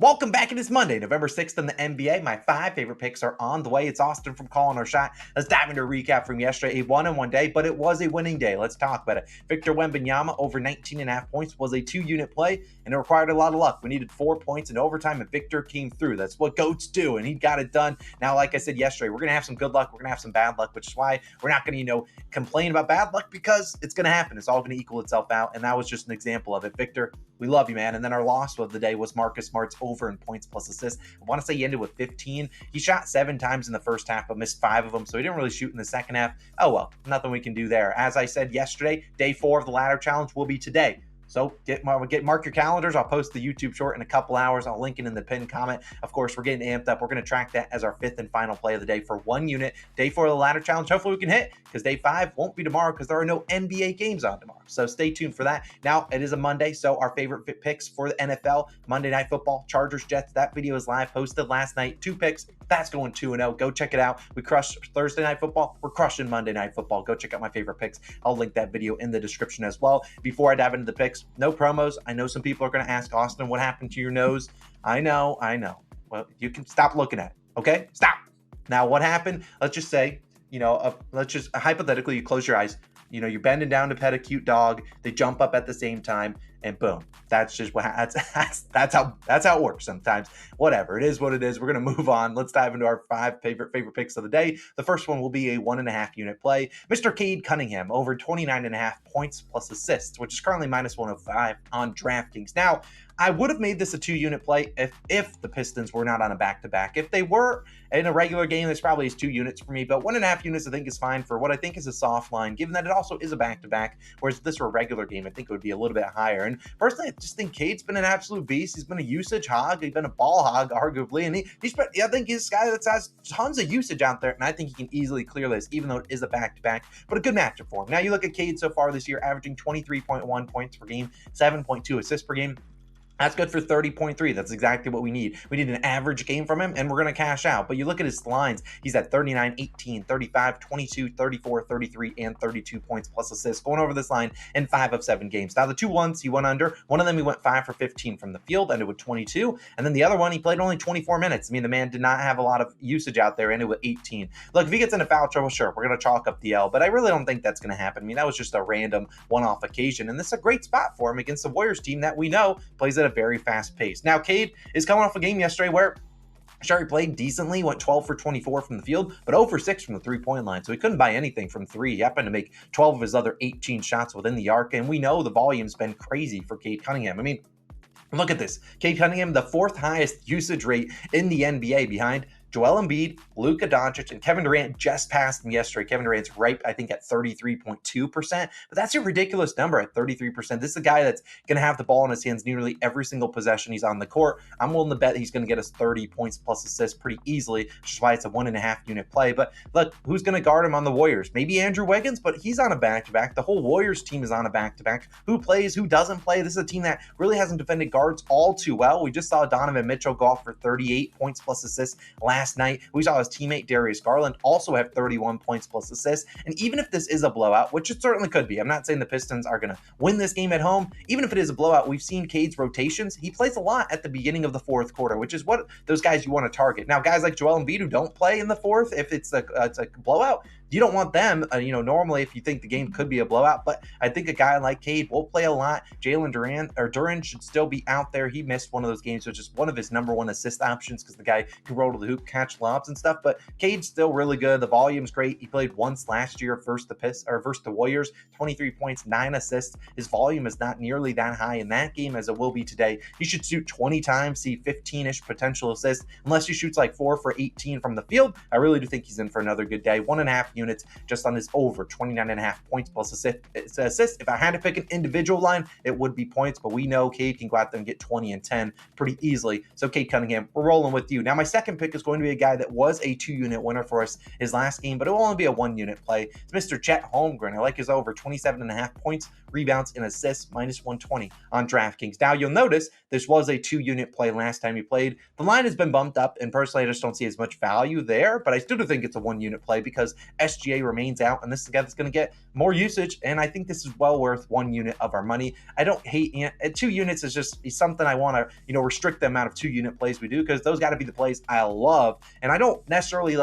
Welcome back. It is Monday, November 6th in the NBA. My 5 favorite picks are on the way. It's Austin from Calling Our Shot. Let's dive into a recap from yesterday. A 1-1 day, but it was a winning day. Let's talk about it. Victor Wembanyama over 19.5 points was a 2-unit play, and it required a lot of luck. We needed 4 points in overtime, and Victor came through. That's what GOATs do, and he got it done. Now, like I said yesterday, we're going to have some good luck. We're going to have some bad luck, which is why we're not going to, complain about bad luck because it's going to happen. It's all going to equal itself out, and that was just an example of it. Victor, we love you, man. And then our loss of the day was Marcus Smart's over in points plus assists. I want to say he ended with 15. He shot 7 times in the first half, but missed 5 of them, so he didn't really shoot in the second half. Oh well, nothing we can do there. As I said yesterday, day 4 of the ladder challenge will be today. So mark your calendars. I'll post the YouTube short in a couple hours. I'll link it in the pinned comment. Of course, we're getting amped up. We're going to track that as our 5th and final play of the day for 1 unit. Day 4 of the ladder challenge. Hopefully we can hit, because day 5 won't be tomorrow because there are no NBA games on tomorrow. So stay tuned for that. Now, it is a Monday, so our favorite picks for the NFL, Monday Night Football, Chargers, Jets. That video is live, posted last night. 2 picks. That's going 2-0. Go check it out. We crushed Thursday Night Football. We're crushing Monday Night Football. Go check out my favorite picks. I'll link that video in the description as well. Before I dive into the picks, no promos. I know some people are going to ask, Austin, what happened to your nose? I know. Well, you can stop looking at it, okay? Stop. Now, what happened? Let's just say, let's just hypothetically, you close your eyes. You're bending down to pet a cute dog. They jump up at the same time, and boom. That's just what that's how it works sometimes. Whatever, it is what it is. We're gonna move on. Let's dive into our 5 favorite picks of the day. The first one will be a 1.5 unit play. Mr. Cade Cunningham over 29.5 points plus assists, which is currently minus 105 on DraftKings. Now, I would have made this a 2-unit play if the Pistons were not on a back-to-back. If they were in a regular game, this probably is 2 units for me, but 1.5 units I think is fine for what I think is a soft line, given that it also is a back-to-back, whereas if this were a regular game, I think it would be a little bit higher. And personally, I just think Cade's been an absolute beast. He's been a usage hog. He's been a ball hog, arguably, and I think he's a guy that has tons of usage out there, and I think he can easily clear this, even though it is a back-to-back, but a good matchup for him. Now, you look at Cade so far this year, averaging 23.1 points per game, 7.2 assists per game. That's good for 30.3. That's exactly what we need. We need an average game from him, and we're going to cash out. But you look at his lines, he's at 39, 18, 35, 22, 34, 33, and 32 points plus assists going over this line in 5 of 7 games. Now, the 2 ones he went under, one of them he went 5 for 15 from the field, ended with 22. And then the other one, he played only 24 minutes. I mean, the man did not have a lot of usage out there, ended with 18. Look, if he gets into foul trouble, sure, we're going to chalk up the L, but I really don't think that's going to happen. I mean, that was just a random one-off occasion, and this is a great spot for him against the Warriors team that we know plays at a very fast pace. Now, Cade is coming off a game yesterday where sure, he played decently, went 12 for 24 from the field, but 0 for 6 from the three-point line. So he couldn't buy anything from 3. He happened to make 12 of his other 18 shots within the arc, and we know the volume's been crazy for Cade Cunningham. I mean, look at this. Cade Cunningham, the 4th highest usage rate in the NBA behind Joel Embiid, Luka Doncic, and Kevin Durant just passed him yesterday. Kevin Durant's right, I think, at 33.2%, but that's a ridiculous number at 33%. This is a guy that's going to have the ball in his hands nearly every single possession he's on the court. I'm willing to bet he's going to get us 30 points plus assists pretty easily, which is why it's a 1.5 unit play. But look, who's going to guard him on the Warriors? Maybe Andrew Wiggins, but he's on a back-to-back. The whole Warriors team is on a back-to-back. Who plays, who doesn't play? This is a team that really hasn't defended guards all too well. We just saw Donovan Mitchell go off for 38 points plus assists last night. We saw his teammate Darius Garland also have 31 points plus assists. And even if this is a blowout, which it certainly could be, I'm not saying the Pistons are going to win this game at home. Even if it is a blowout, we've seen Cade's rotations. He plays a lot at the beginning of the 4th quarter, which is what those guys you want to target. Now, guys like Joel Embiid who don't play in the 4th, if it's a blowout, you don't want them, normally if you think the game could be a blowout, but I think a guy like Cade will play a lot. Jalen Duren should still be out there. He missed one of those games, which is one of his number 1 assist options because the guy can roll to the hoop, catch lobs and stuff, but Cade's still really good. The volume's great. He played once last year versus the Warriors, 23 points, 9 assists. His volume is not nearly that high in that game as it will be today. He should shoot 20 times, see 15-ish potential assists, unless he shoots like 4 for 18 from the field. I really do think he's in for another good day. 1.5 units just on his over 29.5 points plus assists. If I had to pick an individual line, it would be points, but we know Cade can go out there and get 20 and 10 pretty easily. So Cade Cunningham, we're rolling with you. Now, my second pick is going to be a guy that was a 2-unit winner for us his last game, but it will only be a 1-unit play. It's Mr. Chet Holmgren. I like his over 27.5 points, rebounds, and assists, minus 120 on DraftKings. Now, you'll notice this was a 2-unit play last time he played. The line has been bumped up, and personally, I just don't see as much value there, but I still do think it's a 1-unit play because SGA remains out, and this is a guy that's going to get more usage, and I think this is well worth 1 unit of our money. I don't hate 2 units is just something I want to, restrict the amount of 2-unit plays we do, because those got to be the plays I love, and I don't necessarily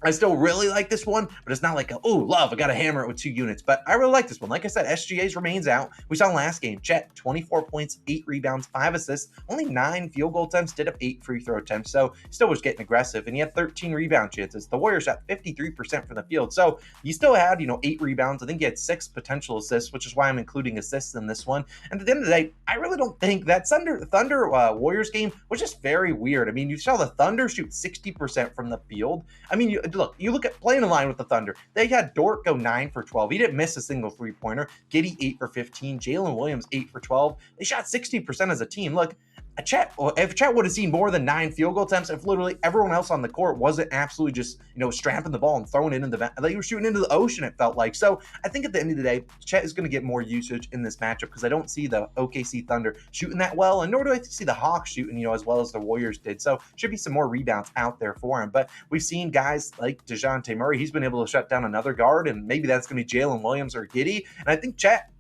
I still really like this one, but it's not like, love, I got to hammer it with 2 units. But I really like this one. Like I said, SGA's remains out. We saw last game, Chet, 24 points, 8 rebounds, 5 assists, only 9 field goal attempts, did have 8 free throw attempts. So still was getting aggressive, and he had 13 rebound chances. The Warriors shot 53% from the field. So he still had, 8 rebounds. I think he had 6 potential assists, which is why I'm including assists in this one. And at the end of the day, I really don't think that Thunder Warriors game was just very weird. I mean, you saw the Thunder shoot 60% from the field. I mean, you look at playing in line with the Thunder. They had Dort go 9 for 12. He didn't miss a single three-pointer. Giddey 8 for 15. Jalen Williams 8 for 12. They shot 60% as a team. Look, if Chet would have seen more than 9 field goal attempts, if literally everyone else on the court wasn't absolutely just, strapping the ball and throwing it into the, they were shooting into the ocean, it felt like. So I think at the end of the day, Chet is going to get more usage in this matchup, because I don't see the OKC Thunder shooting that well, and nor do I see the Hawks shooting, as well as the Warriors did. So should be some more rebounds out there for him. But we've seen guys like DeJounte Murray, he's been able to shut down another guard, and maybe that's going to be Jalen Williams or Giddey. And I think Chet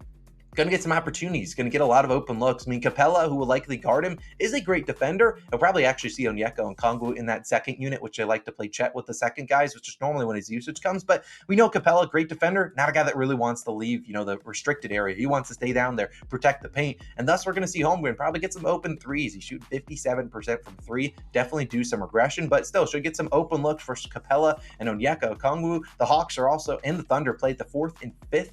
going to get some opportunities, going to get a lot of open looks. I mean, Capella, who will likely guard him, is a great defender. He'll probably actually see Onyeka and Kongu in that second unit, which I like to play Chet with the second guys, which is normally when his usage comes. But we know Capella, great defender, not a guy that really wants to leave, the restricted area. He wants to stay down there, protect the paint. And thus we're going to see Holmgren probably get some open threes. He's shooting 57% from 3. Definitely do some regression, but still should get some open looks for Capella and Onyeka Kongu. The Hawks are also, and the Thunder played the 4th and 5th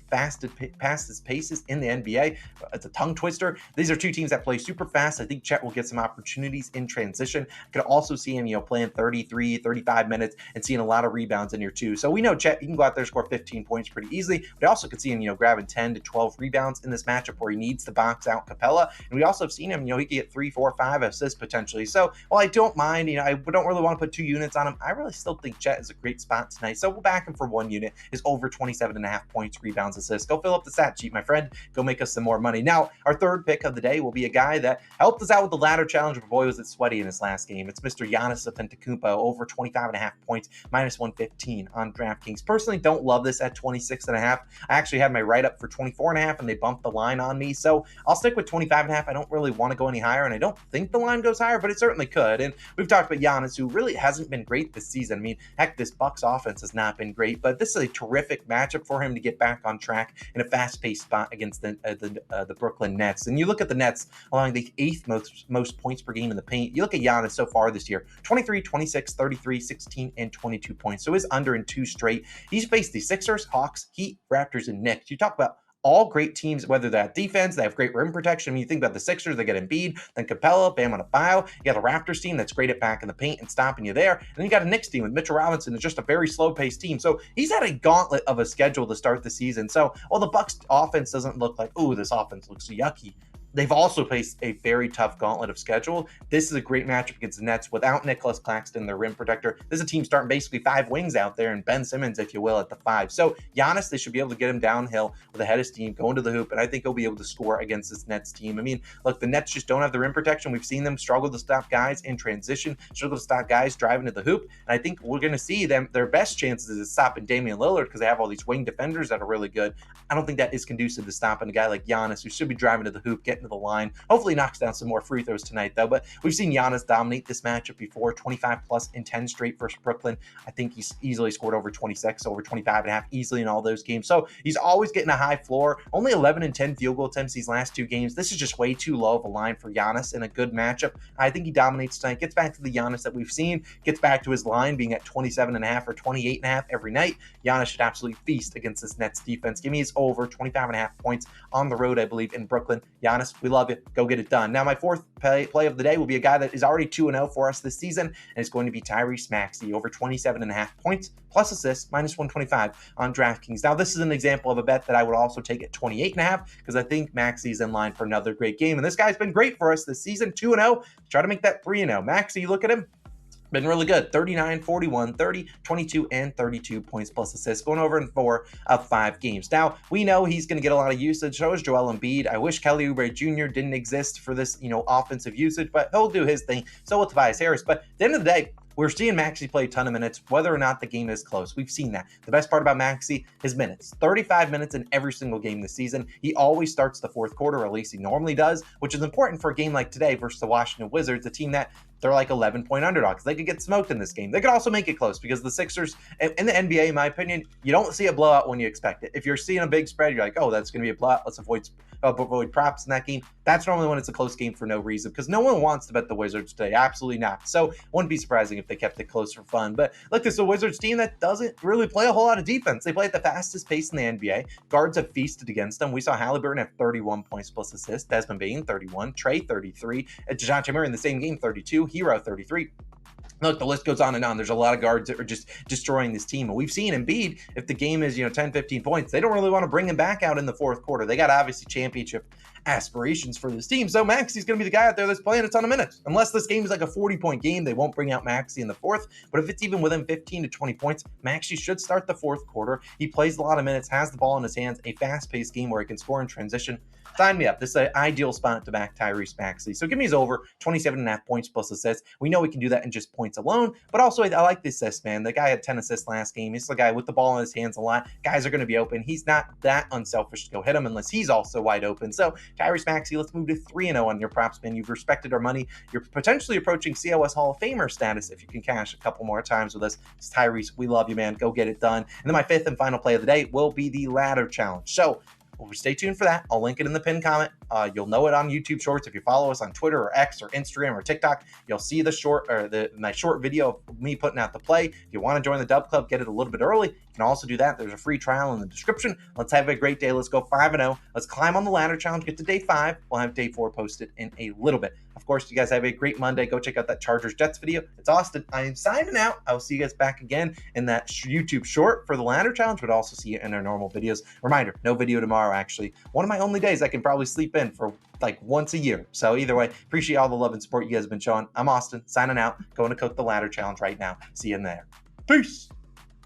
fastest paces in the NBA. It's a tongue twister. These are 2 teams that play super fast. I think Chet will get some opportunities in transition. I could also see him, playing 33, 35 minutes and seeing a lot of rebounds in here too. So we know Chet, he can go out there and score 15 points pretty easily, but I also could see him, grabbing 10 to 12 rebounds in this matchup where he needs to box out Capella. And we also have seen him, he could get 3, 4, 5 assists potentially. So while I don't mind, I don't really want to put 2 units on him, I really still think Chet is a great spot tonight. So we'll back him for 1 unit, is over 27.5 points, rebounds, assists. Go fill up the stat sheet, my friend. Go make us some more money. Now, our third pick of the day will be a guy that helped us out with the ladder challenge, but boy, was it sweaty in his last game. It's Mr. Giannis Antetokounmpo, over 25.5 points, minus 115 on DraftKings. Personally, don't love this at 26.5. I actually had my write-up for 24.5, and they bumped the line on me, so I'll stick with 25.5. I don't really want to go any higher, and I don't think the line goes higher, but it certainly could. And we've talked about Giannis, who really hasn't been great this season. I mean, heck, this Bucks offense has not been great, but this is a terrific matchup for him to get back on track in a fast-paced spot against the Brooklyn Nets. And you look at the Nets allowing the 8th most points per game in the paint. You look at Giannis so far this year, 23, 26, 33, 16, and 22 points. So he's under in 2 straight. He's faced the Sixers, Hawks, Heat, Raptors, and Knicks. You talk about all great teams, whether they're at defense, they have great rim protection. I mean, you think about the Sixers, they get Embiid, then Capella, Bam Adebayo. You got a Raptors team that's great at back in the paint and stopping you there. And then you got a Knicks team with Mitchell Robinson. It's just a very slow-paced team. So he's had a gauntlet of a schedule to start the season. So while the Bucks offense doesn't look like, this offense looks yucky, they've also faced a very tough gauntlet of schedule. This is a great matchup against the Nets without Nicholas Claxton, their rim protector. This is a team starting basically 5 wings out there, and Ben Simmons, if you will, at the 5. So Giannis, they should be able to get him downhill with a head of steam, going to the hoop, and I think he'll be able to score against this Nets team. I mean, look, the Nets just don't have the rim protection. We've seen them struggle to stop guys in transition, struggle to stop guys driving to the hoop, and I think we're going to see them, their best chances is stopping Damian Lillard, because they have all these wing defenders that are really good. I don't think that is conducive to stopping a guy like Giannis, who should be driving to the hoop, getting to the line. Hopefully knocks down some more free throws tonight, though. But we've seen Giannis dominate this matchup before, 25 plus in 10 straight versus Brooklyn. I think he's easily scored over 26, over 25.5 easily in all those games. So he's always getting a high floor. Only 11 and 10 field goal attempts these last 2 games. This is just way too low of a line for Giannis in a good matchup. I think he dominates tonight, gets back to the Giannis that we've seen, gets back to his line being at 27.5 or 28.5 every night. Giannis should absolutely feast against this Nets defense. Give me his over 25.5 points on the road, I believe, in Brooklyn. Giannis, we love you. Go get it done. Now, my fourth play of the day will be a guy that is already 2-0 for us this season, and it's going to be Tyrese Maxey, over 27.5 points, plus assists, minus 125 on DraftKings. Now, this is an example of a bet that I would also take at 28.5, because I think Maxey's in line for another great game, and this guy's been great for us this season, 2-0. Try to make that 3-0. Maxey, look at him. Been really good. 39, 41, 30, 22, and 32 points plus assists, going over in 4 of 5 games. Now, we know he's going to get a lot of usage. So is Joel Embiid. I wish Kelly Oubre Jr. didn't exist for this, offensive usage, but he'll do his thing. So will Tobias Harris. But at the end of the day, we're seeing Maxey play a ton of minutes, whether or not the game is close. We've seen that. The best part about Maxey, his minutes. 35 minutes in every single game this season. He always starts the fourth quarter, or at least he normally does, which is important for a game like today versus the Washington Wizards, a team that they're like 11-point underdogs. They could get smoked in this game. They could also make it close because the Sixers, in the NBA, in my opinion, you don't see a blowout when you expect it. If you're seeing a big spread, you're like, oh, that's going to be a blowout. Let's avoid props in that game. That's normally when it's a close game for no reason because no one wants to bet the Wizards today. Absolutely not. So wouldn't be surprising if they kept it close for fun. But look, this is a Wizards team that doesn't really play a whole lot of defense. They play at the fastest pace in the NBA. Guards have feasted against them. We saw Halliburton have 31 points plus assists. Desmond Bane, 31. Trey, 33. DeJounte Murray in the same game, 32. Hero, 33. Look, the list goes on and on. There's a lot of guards that are just destroying this team. And we've seen Embiid, if the game is, 10, 15 points, they don't really want to bring him back out in the fourth quarter. They got obviously championship aspirations for this team. So Maxey's going to be the guy out there that's playing a ton of minutes. Unless this game is like a 40-point game, they won't bring out Maxey in the fourth. But if it's even within 15 to 20 points, Maxey should start the fourth quarter. He plays a lot of minutes, has the ball in his hands, a fast-paced game where he can score in transition. Sign me up. This is an ideal spot to back Tyrese Maxey. So give me his over 27.5 points plus assists. We know we can do that in just points alone, but also I like the assists, man. The guy had 10 assists last game. He's the guy with the ball in his hands a lot. Guys are going to be open. He's not that unselfish to go hit him unless he's also wide open. So Tyrese Maxey, let's move to 3-0 on your props, man. You've respected our money. You're potentially approaching COS Hall of Famer status if you can cash a couple more times with us. It's Tyrese. We love you, man. Go get it done. And then my fifth and final play of the day will be the ladder challenge. So stay tuned for that. I'll link it in the pinned comment. You'll know it on YouTube Shorts. If you follow us on Twitter or X or Instagram or TikTok, you'll see the short or my short video of me putting out the play. If you want to join the Dub Club, get it a little bit early. You can also do that. There's a free trial in the description. Let's have a great day. Let's go 5-0. Let's climb on the ladder challenge. Get to day 5. We'll have day 4 posted in a little bit. Of course, you guys have a great Monday. Go check out that Chargers Jets video. It's Austin. I am signing out. I will see you guys back again in that YouTube short for the ladder challenge, but also see you in our normal videos. Reminder, no video tomorrow, actually. One of my only days I can probably sleep in for like once a year. So either way, appreciate all the love and support you guys have been showing. I'm Austin, signing out. Going to cook the ladder challenge right now. See you in there. Peace.